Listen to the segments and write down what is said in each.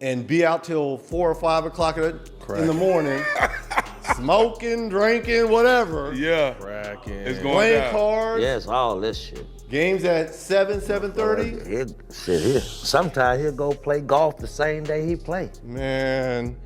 and be out till 4 or 5 o'clock in the morning, smoking, drinking, whatever. Yeah. Cracking. It's going Playing down. cards. Yes, all this shit. Games at 7, 7:30. He'll sit here. Sometimes he'll go play golf the same day he play. Man,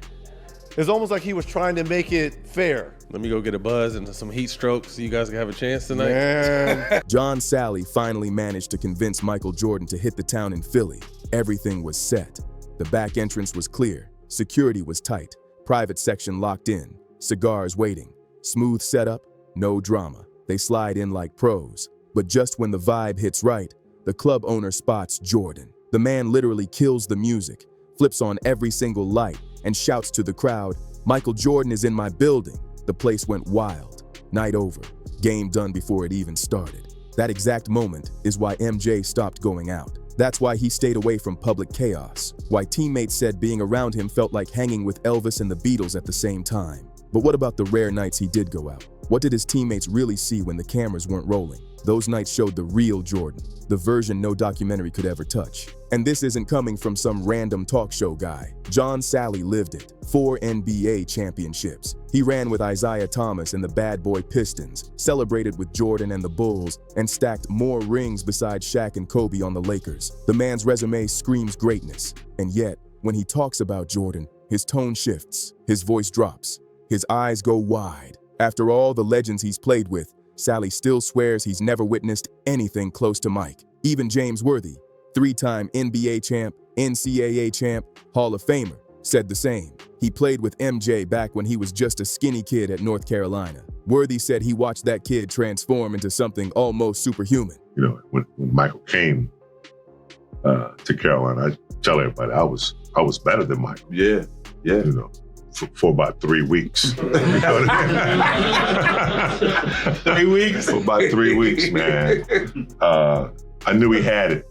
it's almost like he was trying to make it fair. Let me go get a buzz and some heat strokes so you guys can have a chance tonight. Man. John Sally finally managed to convince Michael Jordan to hit the town in Philly. Everything was set. The back entrance was clear. Security was tight. Private section locked in. Cigars waiting. Smooth setup, no drama. They slide in like pros. But just when the vibe hits right, the club owner spots Jordan. The man literally kills the music, flips on every single light, and shouts to the crowd, "Michael Jordan is in my building." The place went wild. Night over. Game done before it even started. That exact moment is why MJ stopped going out. That's why he stayed away from public chaos. Why teammates said being around him felt like hanging with Elvis and the Beatles at the same time. But what about the rare nights he did go out? What did his teammates really see when the cameras weren't rolling? Those nights showed the real Jordan, the version no documentary could ever touch. And this isn't coming from some random talk show guy. John Sally lived it. 4 NBA championships. He ran with Isaiah Thomas and the Bad Boy Pistons, celebrated with Jordan and the Bulls, and stacked more rings beside Shaq and Kobe on the Lakers. The man's resume screams greatness. And yet, when he talks about Jordan, his tone shifts, his voice drops, his eyes go wide. After all the legends he's played with, Sally still swears he's never witnessed anything close to Mike. Even James Worthy, 3-time NBA champ, NCAA champ, Hall of Famer, said the same. He played with MJ back when he was just a skinny kid at North Carolina. Worthy said he watched that kid transform into something almost superhuman. You know, when Michael came to Carolina, I tell everybody I was better than Michael. Yeah. You know, for about 3 weeks. You know what I mean? 3 weeks? For about 3 weeks, man. I knew he had it.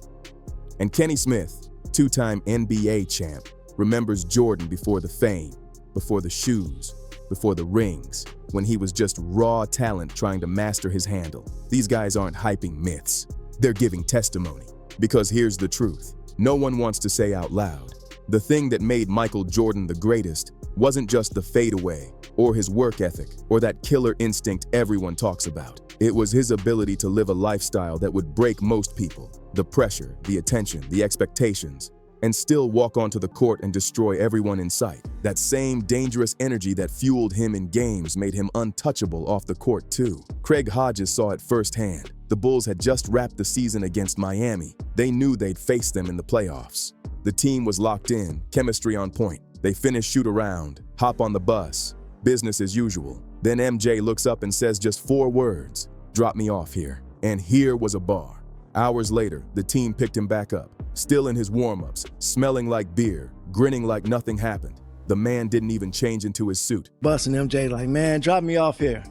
And Kenny Smith, 2-time NBA champ, remembers Jordan before the fame, before the shoes, before the rings, when he was just raw talent trying to master his handle. These guys aren't hyping myths. They're giving testimony. Because here's the truth. No one wants to say out loud. The thing that made Michael Jordan the greatest wasn't just the fadeaway, or his work ethic, or that killer instinct everyone talks about. It was his ability to live a lifestyle that would break most people. The pressure, the attention, the expectations, and still walk onto the court and destroy everyone in sight. That same dangerous energy that fueled him in games made him untouchable off the court too. Craig Hodges saw it firsthand. The Bulls had just wrapped the season against Miami. They knew they'd face them in the playoffs. The team was locked in, chemistry on point. They finish shoot around, hop on the bus, business as usual. Then MJ looks up and says just 4 words, "Drop me off here." And here was a bar. Hours later, the team picked him back up, still in his warm-ups, smelling like beer, grinning like nothing happened. The man didn't even change into his suit. Busting MJ like, "Man, drop me off here."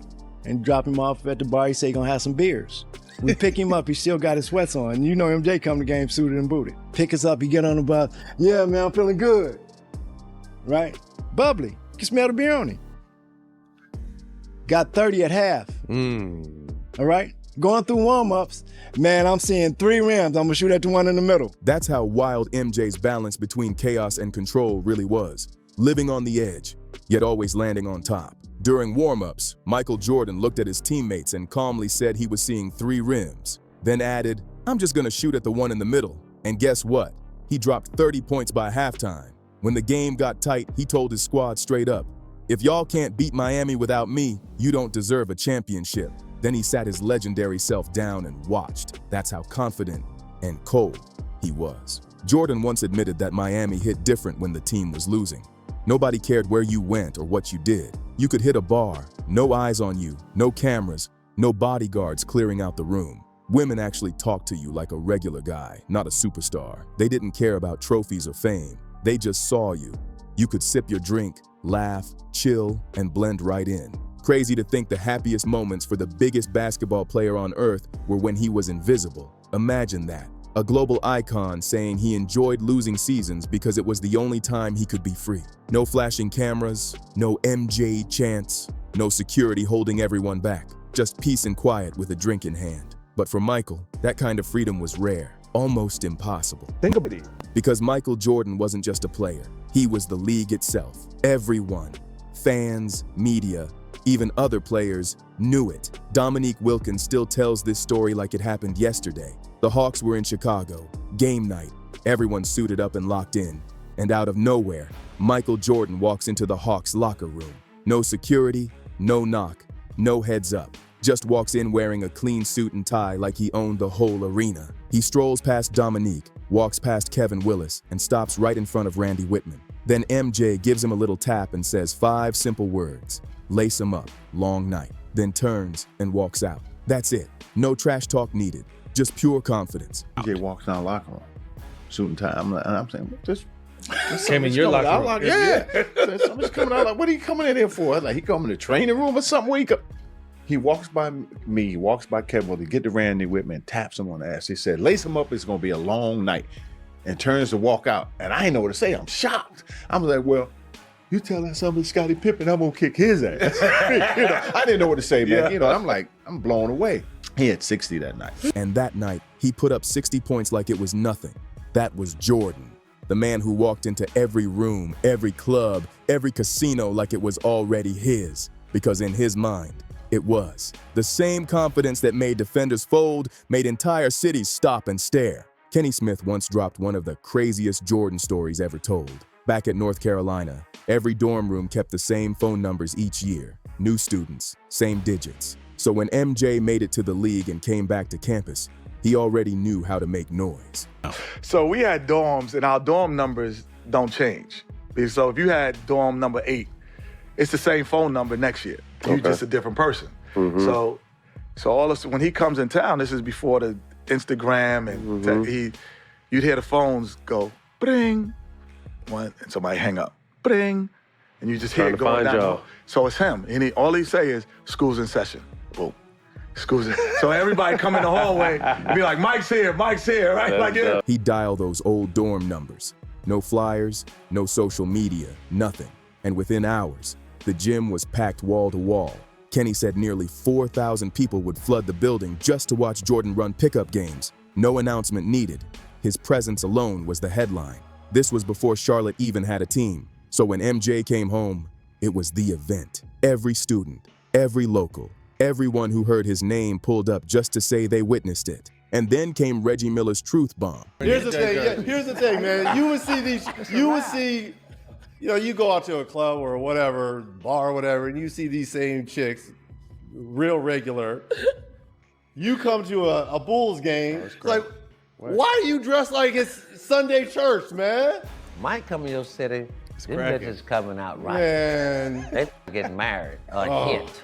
And drop him off at the bar, he say he gonna have some beers. We pick him up, he still got his sweats on. You know MJ come to game suited and booted. Pick us up, he get on the bus. "Yeah, man, I'm feeling good." Right? Bubbly. You can smell the beer on him. Got 30 at half. All right? Going through warm-ups, man, I'm seeing 3 rims. I'm gonna shoot at the one in the middle. That's how wild MJ's balance between chaos and control really was. Living on the edge, yet always landing on top. During warm-ups, Michael Jordan looked at his teammates and calmly said he was seeing 3 rims. Then added, "I'm just gonna shoot at the one in the middle." And guess what? He dropped 30 points by halftime. When the game got tight, he told his squad straight up, "If y'all can't beat Miami without me, you don't deserve a championship." Then he sat his legendary self down and watched. That's how confident and cold he was. Jordan once admitted that Miami hit different when the team was losing. Nobody cared where you went or what you did. You could hit a bar, no eyes on you, no cameras, no bodyguards clearing out the room. Women actually talked to you like a regular guy, not a superstar. They didn't care about trophies or fame. They just saw you. You could sip your drink, laugh, chill, and blend right in. Crazy to think the happiest moments for the biggest basketball player on earth were when he was invisible. Imagine that. A global icon saying he enjoyed losing seasons because it was the only time he could be free. No flashing cameras, no MJ chants, no security holding everyone back. Just peace and quiet with a drink in hand. But for Michael, that kind of freedom was rare, almost impossible. Think about it. Because Michael Jordan wasn't just a player, he was the league itself. Everyone, fans, media, even other players, knew it. Dominique Wilkins still tells this story like it happened yesterday. The Hawks were in Chicago, game night, everyone suited up and locked in, and out of nowhere, Michael Jordan walks into the Hawks locker room. No security, no knock, no heads up. Just walks in wearing a clean suit and tie like he owned the whole arena. He strolls past Dominique, walks past Kevin Willis, and stops right in front of Randy Whitman. Then MJ gives him a little tap and says 5 simple words. Lace him up, long night. Then turns and walks out. That's it. No trash talk needed. Just pure confidence. DJ walks down the locker room, suit and tie. I'm saying, just Came in your locker room. Yeah. I'm just coming out like, what are you coming in here for? Like, he coming to the training room or something? Where he walks by me, he walks by Kevin Willis, get to Randy Whitman, taps him on the ass. He said, lace him up, it's gonna be a long night. And turns to walk out. And I didn't know what to say. I'm shocked. I'm like, well, you tell that something to Scottie Pippen, I'm gonna kick his ass. I didn't know what to say, man. Yeah. I'm like, I'm blown away. He had 60 that night. And that night, he put up 60 points like it was nothing. That was Jordan, the man who walked into every room, every club, every casino like it was already his, because in his mind, it was. The same confidence that made defenders fold made entire cities stop and stare. Kenny Smith once dropped one of the craziest Jordan stories ever told. Back at North Carolina, every dorm room kept the same phone numbers each year. New students, same digits. So when MJ made it to the league and came back to campus, he already knew how to make noise. So we had dorms, and our dorm numbers don't change. So if you had dorm number 8, it's the same phone number next year. You're just a different person. Mm-hmm. So all this, when he comes in town, this is before the Instagram, and you'd hear the phones go, bring, one, and somebody hang up, bring, and you just hear it going down. So it's him, and all he say is, school's in session. Boom. School's in. So everybody come in the hallway and be like, Mike's here, right? Like, yeah. He'd dial those old dorm numbers. No flyers, no social media, nothing. And within hours, the gym was packed wall to wall. Kenny said nearly 4,000 people would flood the building just to watch Jordan run pickup games. No announcement needed. His presence alone was the headline. This was before Charlotte even had a team. So when MJ came home, it was the event. Every student, every local, everyone who heard his name pulled up just to say they witnessed it. And then came Reggie Miller's truth bomb. Here's the thing, man. You would see, you go out to a club or whatever, bar or whatever, and you see these same chicks, real regular. You come to a Bulls game, it's like, why are you dressed like it's Sunday church, man? Mike come to your city, them cracking. bitches coming out right. Man. They getting married or hit.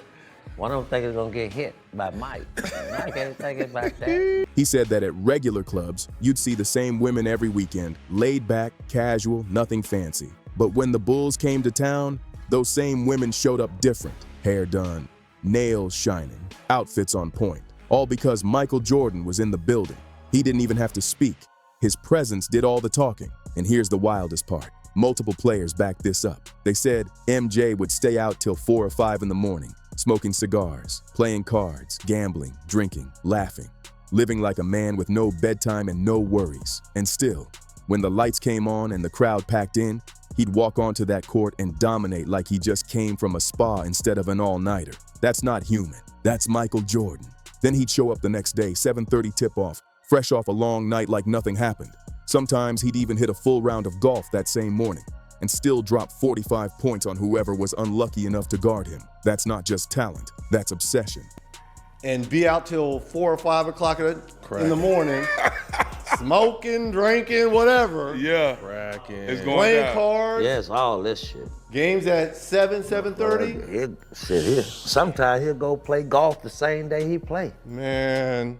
One of them think it's gonna get hit by Mike. Mike ain't thinking about that. He said that at regular clubs, you'd see the same women every weekend, laid back, casual, nothing fancy. But when the Bulls came to town, those same women showed up different. Hair done, nails shining, outfits on point. All because Michael Jordan was in the building. He didn't even have to speak. His presence did all the talking. And here's the wildest part. Multiple players backed this up. They said MJ would stay out till 4 or 5 in the morning, smoking cigars, playing cards, gambling, drinking, laughing, living like a man with no bedtime and no worries. And still, when the lights came on and the crowd packed in, he'd walk onto that court and dominate like he just came from a spa instead of an all-nighter. That's not human. That's Michael Jordan. Then he'd show up the next day, 7:30 tip-off, fresh off a long night like nothing happened. Sometimes he'd even hit a full round of golf that same morning and still drop 45 points on whoever was unlucky enough to guard him. That's not just talent, that's obsession. And be out till 4 or 5 o'clock in the morning, smoking, drinking, whatever. Yeah. Cracking. It's going Playing down. cards. Yes, all this shit. Games at 7:30. Shit here. Sometimes he'll go play golf the same day he play. Man,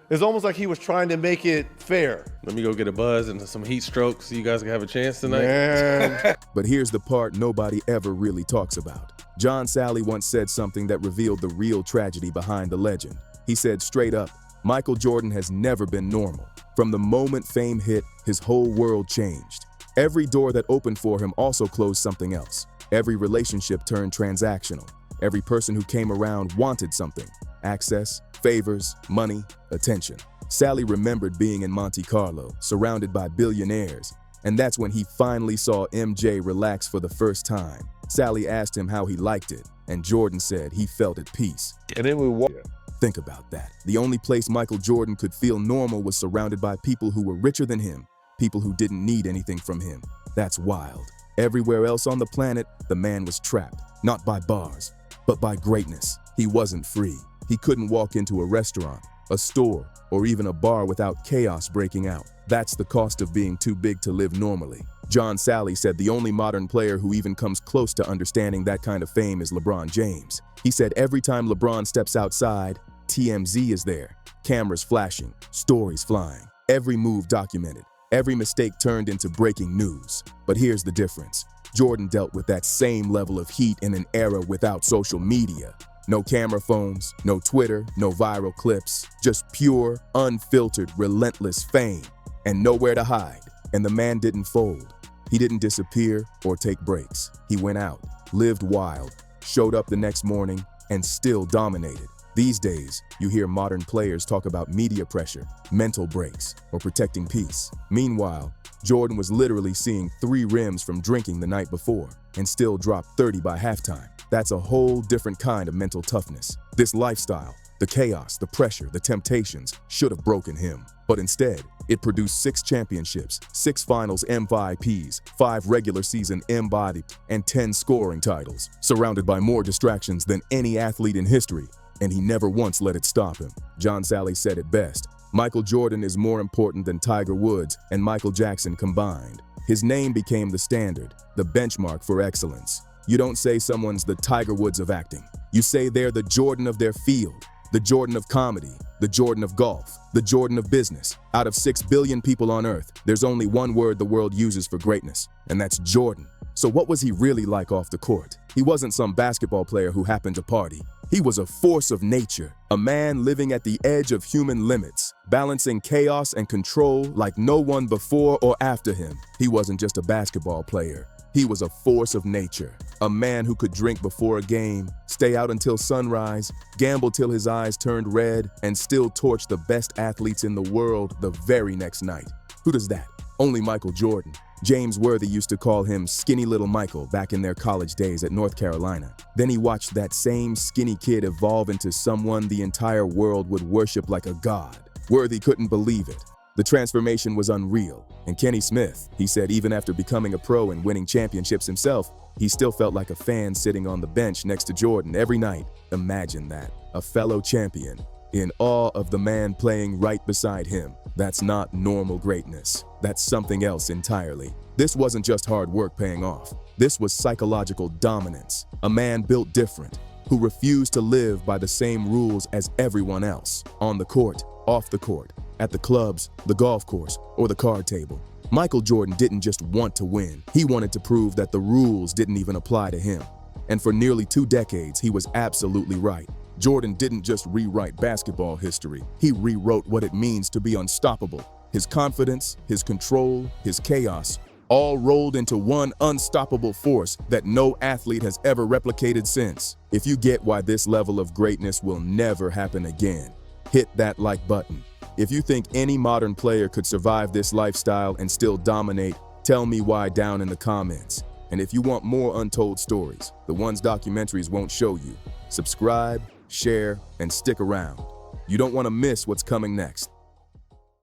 it's almost like he was trying to make it fair. Let me go get a buzz and some heat strokes so you guys can have a chance tonight. Man. But here's the part nobody ever really talks about. John Sally once said something that revealed the real tragedy behind the legend. He said straight up, Michael Jordan has never been normal. From the moment fame hit, his whole world changed. Every door that opened for him also closed something else. Every relationship turned transactional. Every person who came around wanted something: access, favors, money, attention. Sally remembered being in Monte Carlo, surrounded by billionaires, and that's when he finally saw MJ relax for the first time. Sally asked him how he liked it, and Jordan said he felt at peace. And then we walk. Think about that. The only place Michael Jordan could feel normal was surrounded by people who were richer than him, people who didn't need anything from him. That's wild. Everywhere else on the planet, the man was trapped, not by bars, but by greatness. He wasn't free. He couldn't walk into a restaurant, a store, or even a bar without chaos breaking out. That's the cost of being too big to live normally. John Sally said the only modern player who even comes close to understanding that kind of fame is LeBron James. He said every time LeBron steps outside, TMZ is there. Cameras flashing, stories flying, every move documented, every mistake turned into breaking news. But here's the difference. Jordan dealt with that same level of heat in an era without social media. No camera phones, no Twitter, no viral clips, just pure, unfiltered, relentless fame. And nowhere to hide. And the man didn't fold. He didn't disappear or take breaks. He went out, lived wild, showed up the next morning, and still dominated. These days, you hear modern players talk about media pressure, mental breaks, or protecting peace. Meanwhile, Jordan was literally seeing 3 rims from drinking the night before and still dropped 30 by halftime. That's a whole different kind of mental toughness. This lifestyle, the chaos, the pressure, the temptations, should have broken him. But instead, it produced 6 championships, 6 finals MVPs, 5 regular season MVP, and 10 scoring titles, surrounded by more distractions than any athlete in history. And he never once let it stop him. John Sally said it best. Michael Jordan is more important than Tiger Woods and Michael Jackson combined. His name became the standard, the benchmark for excellence. You don't say someone's the Tiger Woods of acting. You say they're the Jordan of their field, the Jordan of comedy, the Jordan of golf, the Jordan of business. Out of 6 billion people on Earth, there's only one word the world uses for greatness, and that's Jordan. So what was he really like off the court? He wasn't some basketball player who happened to party. He was a force of nature, a man living at the edge of human limits, balancing chaos and control like no one before or after him. He wasn't just a basketball player. He was a force of nature, a man who could drink before a game, stay out until sunrise, gamble till his eyes turned red, and still torch the best athletes in the world the very next night. Who does that? Only Michael Jordan. James Worthy used to call him Skinny Little Michael back in their college days at North Carolina. Then he watched that same skinny kid evolve into someone the entire world would worship like a god. Worthy couldn't believe it. The transformation was unreal. And Kenny Smith, he said even after becoming a pro and winning championships himself, he still felt like a fan sitting on the bench next to Jordan every night. Imagine that, a fellow champion, in awe of the man playing right beside him. That's not normal greatness. That's something else entirely. This wasn't just hard work paying off. This was psychological dominance. A man built different, who refused to live by the same rules as everyone else, on the court, off the court, at the clubs, the golf course, or the card table. Michael Jordan didn't just want to win. He wanted to prove that the rules didn't even apply to him. And for nearly 2 decades, he was absolutely right. Jordan didn't just rewrite basketball history. He rewrote what it means to be unstoppable. His confidence, his control, his chaos, all rolled into one unstoppable force that no athlete has ever replicated since. If you get why this level of greatness will never happen again, hit that like button. If you think any modern player could survive this lifestyle and still dominate, tell me why down in the comments. And if you want more untold stories, the ones documentaries won't show you, subscribe, share, and stick around. You don't want to miss what's coming next.